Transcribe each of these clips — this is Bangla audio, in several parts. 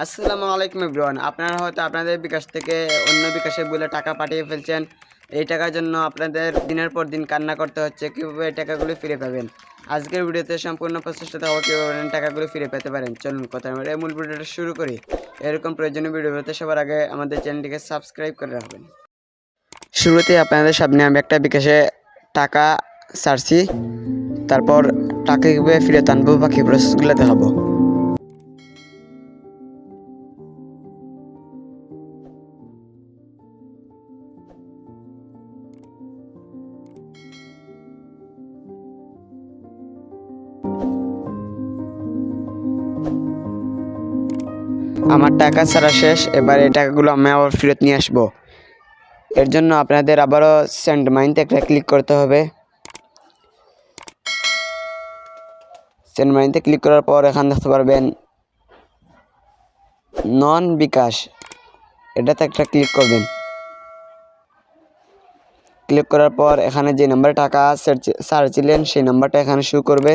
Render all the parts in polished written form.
আসসালামু আলাইকুম এভরিওয়ান। আপনারা হয়তো আপনাদের বিকাশ থেকে অন্য বিকাশে বলে টাকা পাঠিয়ে ফেলছেন। এই টাকার জন্য আপনাদের দিনের পর দিন কান্না করতে হচ্ছে। কীভাবে এই টাকাগুলো ফিরে পাবেন, আজকের ভিডিওতে সম্পূর্ণ প্রচেষ্টা দেওয়া কীভাবে টাকাগুলো ফিরে পেতে পারেন। চলুন কথা আমরা মূল ভিডিওটা শুরু করি। এরকম প্রয়োজনীয় ভিডিও পেতে সবার আগে আমাদের চ্যানেলটিকে সাবস্ক্রাইব করে রাখবেন। শুরুতে আপনাদের সামনে আমি একটা বিকাশে টাকা ছাড়ছি, তারপর টাকা কীভাবে ফিরে আনবো বাকি প্রসেসগুলো দেখাবো। আমার টাকা ছাড়া শেষ। এবার এই টাকাগুলো আমি আবার ফেরত নিয়ে আসবো। এর জন্য আপনাদের আবারও সেন্ড মানিতে একটা ক্লিক করতে হবে। সেন্ড মানিতে ক্লিক করার পর এখানে দেখতে পারবেন নন বিকাশ, এটাতে একটা ক্লিক করবেন। ক্লিক করার পর এখানে যে নাম্বারে টাকা ছাড়ছিলেন সেই নাম্বারটা এখানে শো করবে।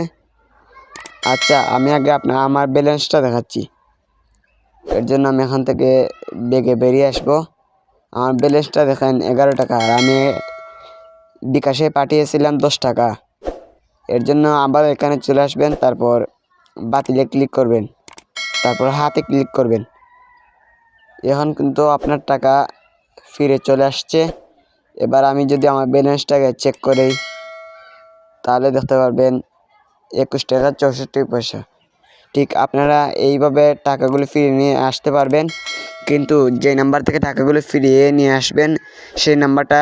আচ্ছা, আমি আগে আমার ব্যালেন্সটা দেখাচ্ছি। এর জন্য আমি এখান থেকে বেরিয়ে আসবো। আমার ব্যালেন্সটা দেখেন 11 টাকা, আর আমি বিকাশে পাঠিয়েছিলাম 10 টাকা। এর জন্য আবার এখানে চলে আসবেন, তারপর বাতিলে ক্লিক করবেন, তারপর হাতে ক্লিক করবেন। এখন কিন্তু আপনার টাকা ফিরে চলে আসছে। এবার আমি যদি আমার ব্যালেন্সটাকে চেক করি তাহলে দেখতে পারবেন 21 টাকা 64 পয়সা। ঠিক আপনারা এইভাবে টাকাগুলো ফিরিয়ে নিয়ে আসতে পারবেন, কিন্তু যে নাম্বার থেকে টাকাগুলো ফিরিয়ে নিয়ে আসবেন সেই নাম্বারটা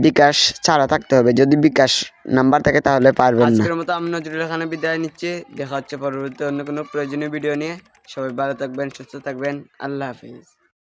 বিকাশ ছাড়া থাকতে হবে। যদি বিকাশ নাম্বার থাকে তাহলে পারবেন না। আজকের মতো আমি নজরুল এখানে বিদায় নিচ্ছি। দেখা হচ্ছে পরবর্তী অন্য কোনো প্রয়োজনীয় ভিডিও নিয়ে। সবাই ভালো থাকবেন, সুস্থ থাকবেন। আল্লাহ হাফিজ।